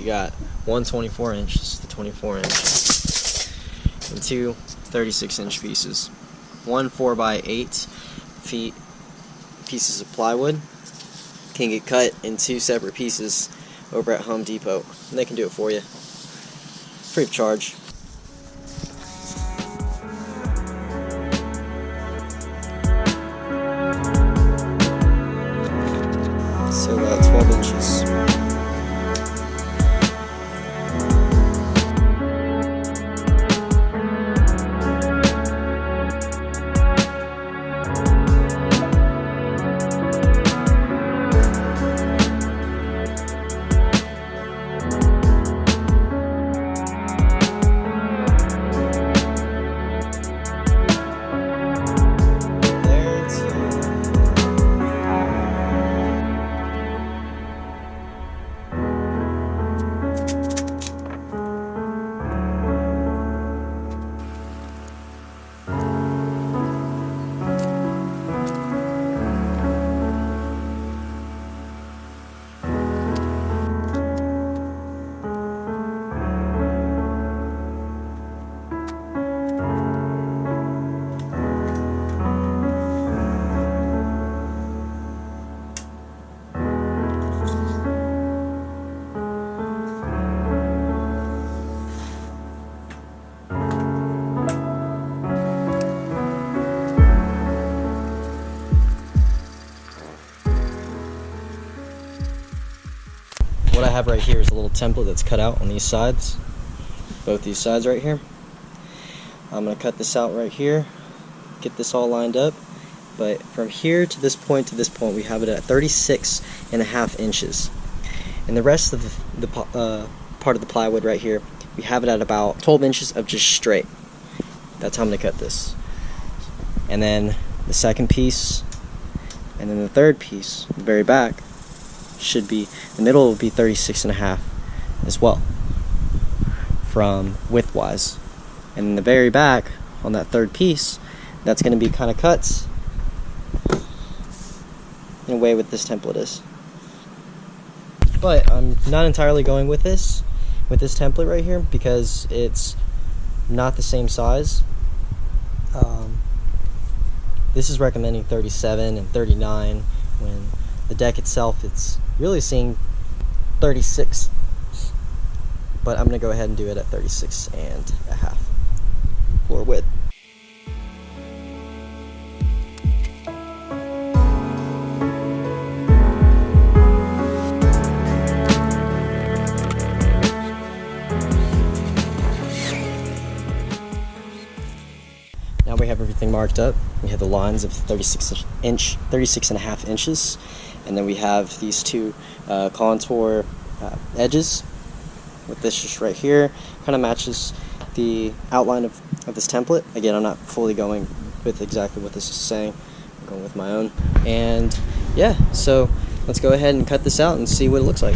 Got one 24 inch, this is the 24 inch, and two 36-inch pieces. One 4x8 feet pieces of plywood can get cut in two separate pieces over at Home Depot, and they can do it for you free of charge. So 12 inches. What I have right here is a little template that's cut out on these sides, both these sides right here. I'm going to cut this out right here, get this all lined up, but from here to this point, we have it at 36.5 inches. And the rest of the part of the plywood right here, we have it at about 12 inches of just straight. That's how I'm going to cut this. And then the second piece, and then the third piece, the very back, should be, the middle will be 36.5 as well, from width-wise. And in the very back, on that third piece, that's going to be kind of cuts in a way what this template is. But I'm not entirely going with this template right here because it's not the same size. This is recommending 37 and 39 when the deck itself, it's really seeing 36. But I'm going to go ahead and do it at 36.5 floor width. Now we have everything marked up. We have the lines of 36.5 inches, and then we have these two contour edges with this just right here. Kind of matches the outline of this template. Again, I'm not fully going with exactly what this is saying. I'm going with my own. And yeah, so let's go ahead and cut this out and see what it looks like.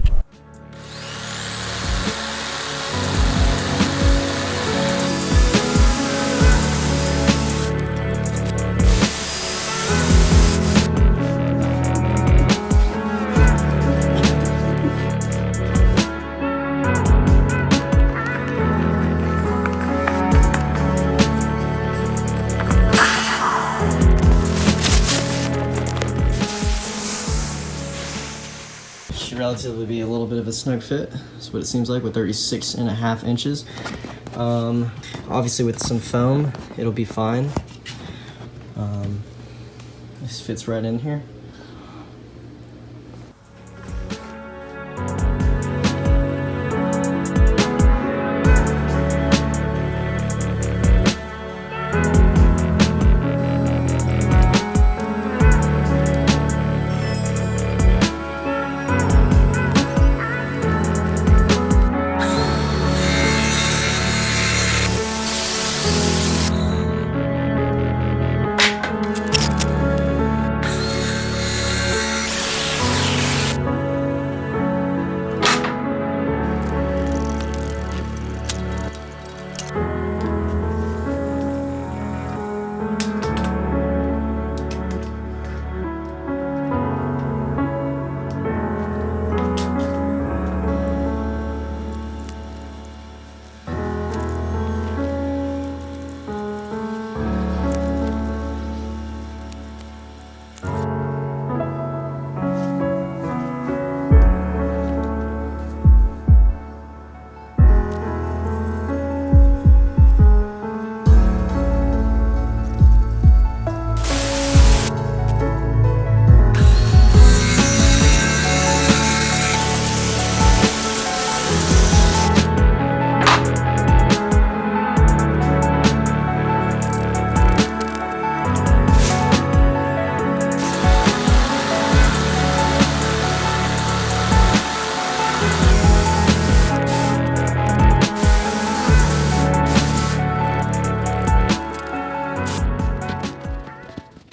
relatively a little bit of a snug fit. That's what it seems like with 36.5 inches. Obviously with some foam, it'll be fine. This fits right in here.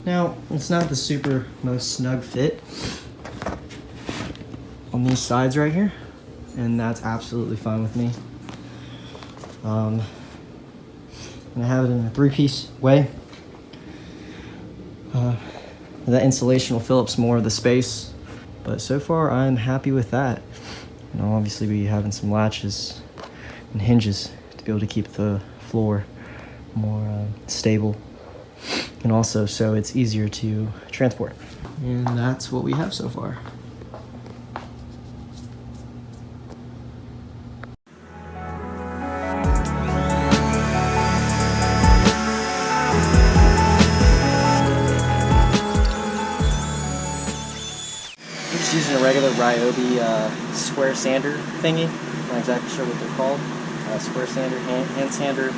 Now, it's not the super most snug fit on these sides right here, and that's absolutely fine with me. I'm gonna have it in a 3-piece way. That insulation will fill up some more of the space, but so far I'm happy with that. And I'll obviously be having some latches and hinges to be able to keep the floor more stable, and also so it's easier to transport. And that's what we have so far. I'm just using a regular Ryobi square sander thingy. Not exactly sure what they're called. Square sander, hand sander.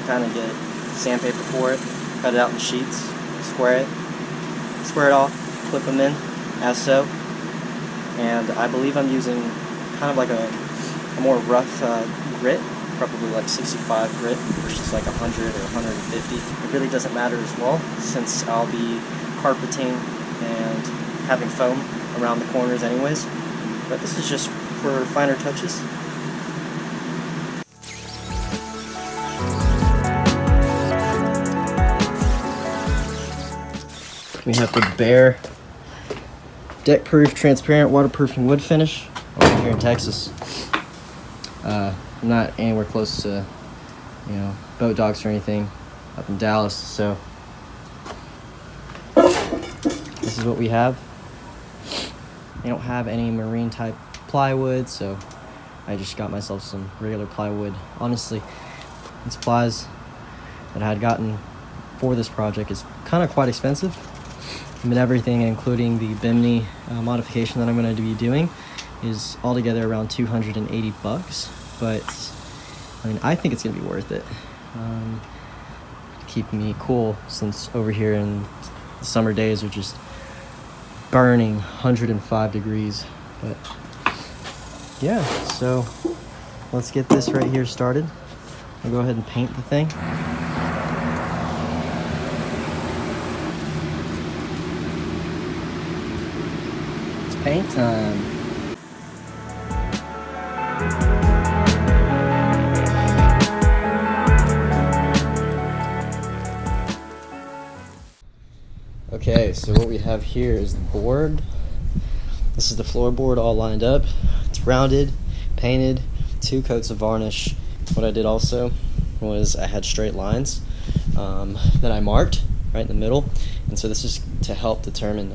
Kind of get sandpaper for it, cut it out in sheets, square it off, clip them in as so. And I believe I'm using kind of like a more rough grit, probably like 65 grit versus like 100 or 150. It really doesn't matter as well, since I'll be carpeting and having foam around the corners anyways. But this is just for finer touches. We have the Bare deck-proof, transparent, waterproofing wood finish over here in Texas. I'm not anywhere close to, boat docks or anything up in Dallas, so this is what we have. They don't have any marine type plywood, so I just got myself some regular plywood. Honestly, the supplies that I had gotten for this project is kind of quite expensive. I mean, everything, including the bimini modification that I'm going to be doing, is altogether around $280. But I mean, I think it's going to be worth it. Keep me cool, since over here in the summer days are just burning 105 degrees. But yeah, so let's get this right here started. I'll go ahead and paint the thing. Paint time. Okay, so what we have here is the board. This is the floorboard all lined up. It's rounded, painted, 2 coats of varnish. What I did also was I had straight lines that I marked right in the middle, and so this is to help determine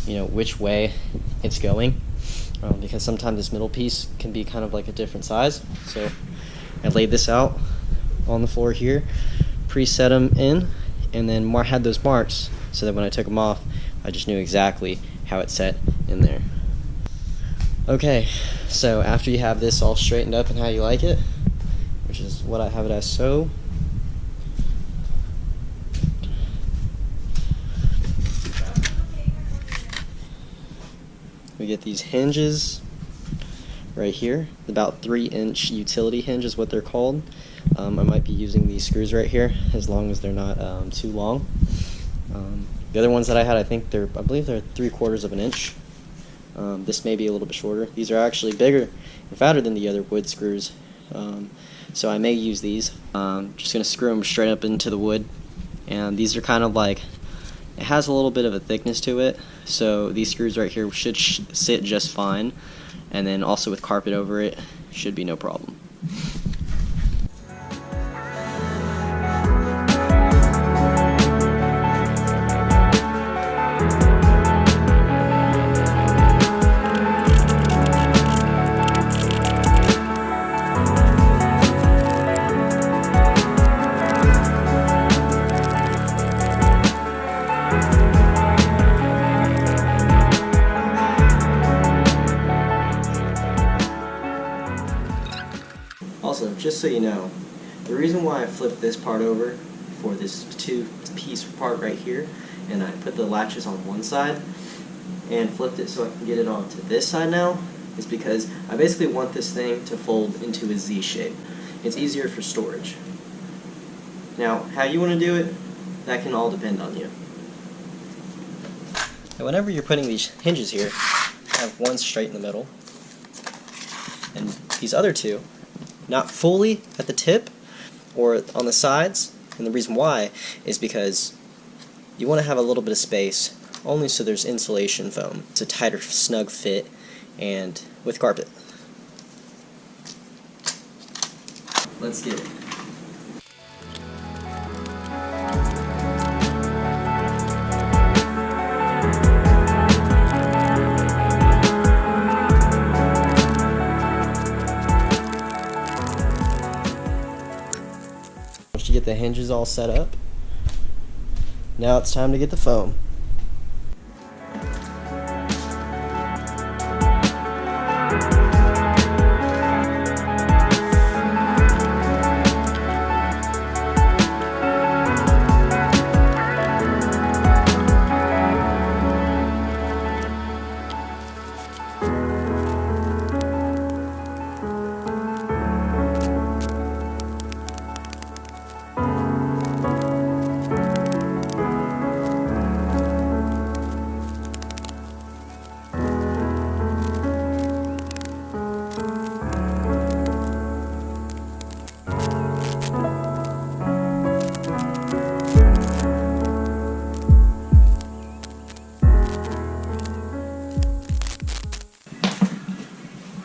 which way it's going, because sometimes this middle piece can be kind of like a different size. So I laid this out on the floor here, preset them in, and then had those marks so that when I took them off, I just knew exactly how it set in there. Okay, so after you have this all straightened up and how you like it, which is what I have it as so, we get these hinges right here, about 3-inch utility hinge is what they're called. I might be using these screws right here as long as they're not too long. The other ones that I had, I believe they're 3/4 of an inch. This may be a little bit shorter. These are actually bigger and fatter than the other wood screws, so I may use these. Just going to screw them straight up into the wood, and these are kind of like, it has a little bit of a thickness to it, so these screws right here should sit just fine, and then also with carpet over it, should be no problem. Also, just so you know, the reason why I flipped this part over for this 2-piece part right here, and I put the latches on one side and flipped it so I can get it onto this side now, is because I basically want this thing to fold into a Z shape. It's easier for storage. Now, how you want to do it, that can all depend on you. And whenever you're putting these hinges here, have one straight in the middle, and these other two not fully at the tip or on the sides, and the reason why is because you want to have a little bit of space, only so there's insulation foam. It's a tighter, snug fit, and with carpet. Let's get it. Once you get the hinges all set up, now it's time to get the foam.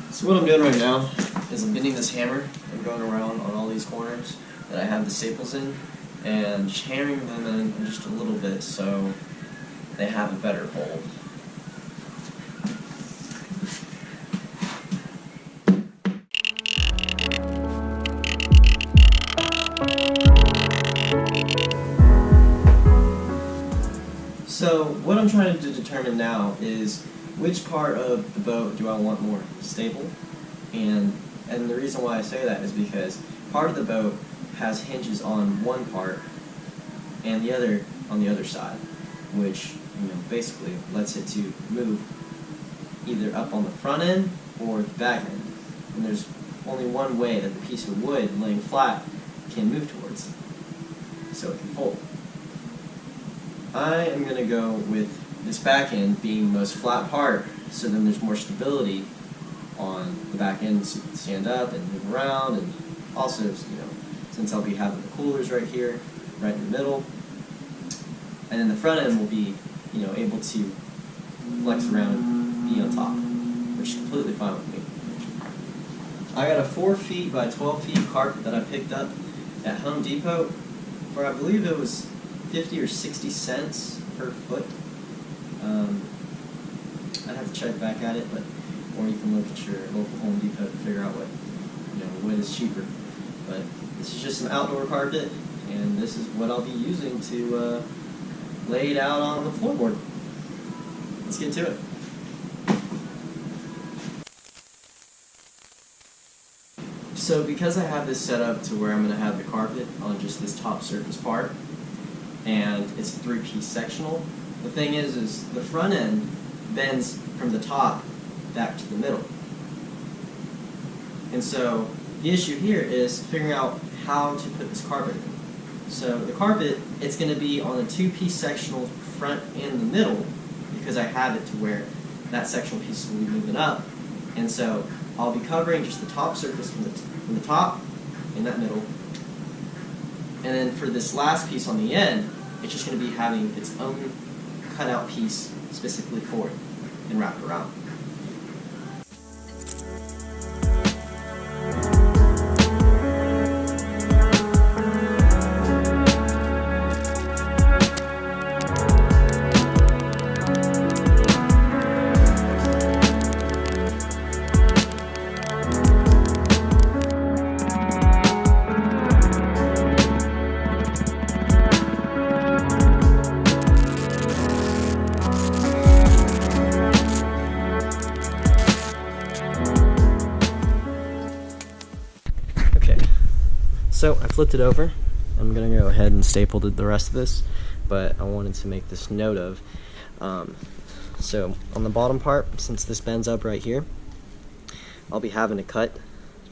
So what I'm doing right now is I'm getting this hammer and going around on all these corners that I have the staples in and just hammering them in just a little bit so they have a better hold. So what I'm trying to determine now is which part of the boat do I want more stable, and the reason why I say that is because part of the boat has hinges on one part and the other on the other side, which basically lets it to move either up on the front end or the back end, and there's only one way that the piece of wood laying flat can move towards, so it can fold. I am going to go with this back end being the most flat part, so then there's more stability on the back end so you can stand up and move around, and also, since I'll be having the coolers right here, right in the middle, and then the front end will be, able to flex around and be on top, which is completely fine with me. I got a 4 feet by 12 feet carpet that I picked up at Home Depot for, I believe it was 50 or 60 cents per foot. I'd have to check back at it, but or you can look at your local Home Depot to figure out what is cheaper. But this is just some outdoor carpet, and this is what I'll be using to lay it out on the floorboard. Let's get to it. So because I have this set up to where I'm going to have the carpet on just this top surface part, and it's a 3-piece sectional, the thing is the front end bends from the top back to the middle. And so the issue here is figuring out how to put this carpet in. So the carpet, it's going to be on a 2-piece sectional front and the middle, because I have it to where that sectional piece will be moving up. And so I'll be covering just the top surface from the top in that middle. And then for this last piece on the end, it's just going to be having its own cutout piece specifically for it and wrapped around. So I flipped it over. I'm going to go ahead and staple the rest of this, but I wanted to make this note of. So on the bottom part, since this bends up right here, I'll be having to cut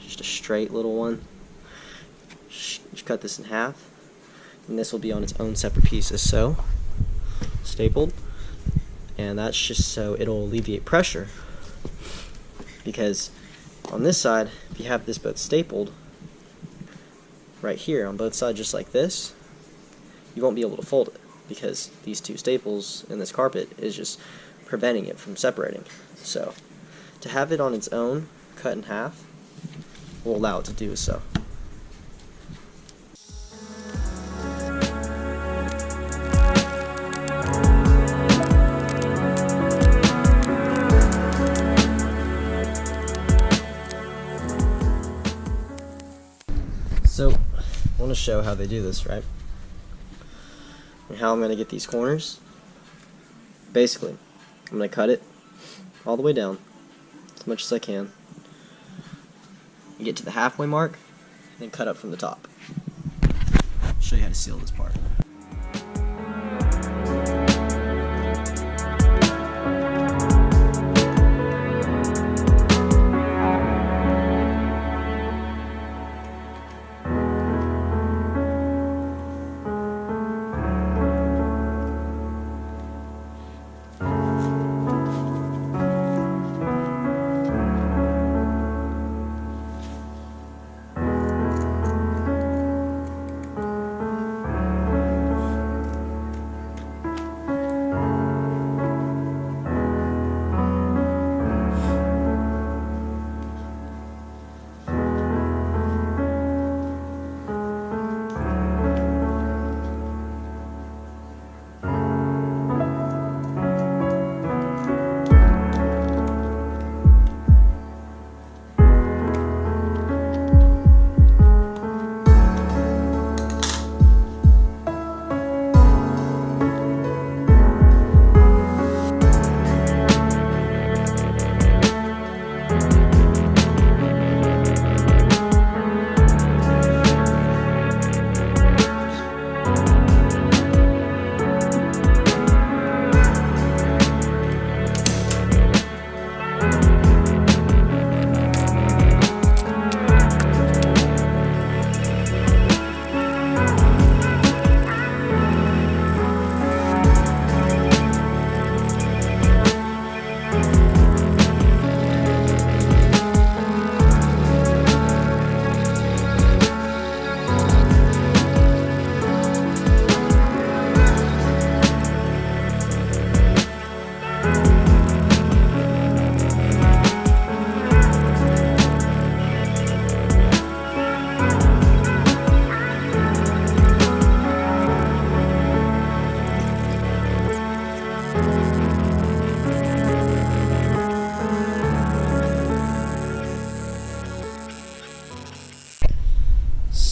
just a straight little one. Just cut this in half, and this will be on its own separate piece as so, stapled. And that's just so it'll alleviate pressure, because on this side, if you have this both stapled, right here on both sides just like this, you won't be able to fold it because these two staples in this carpet is just preventing it from separating. So to have it on its own cut in half will allow it to do so. So I want to show how they do this, right? And how I'm going to get these corners. Basically, I'm going to cut it all the way down as much as I can. You get to the halfway mark, and then cut up from the top. I'll show you how to seal this part.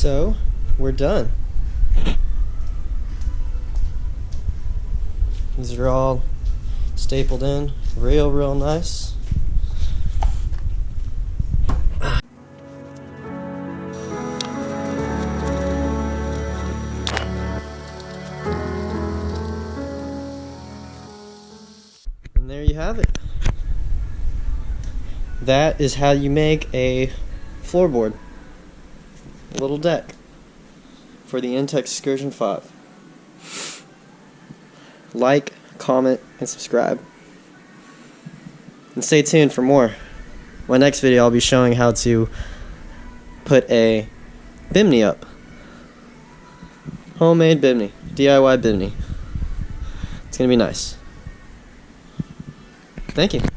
So, we're done. These are all stapled in real nice. And there you have it. That is how you make a floorboard, a little deck for the Intex Excursion 5. Like, comment, and subscribe. And stay tuned for more. My next video I'll be showing how to put a bimney up. Homemade bimney, DIY bimney. It's gonna be nice. Thank you.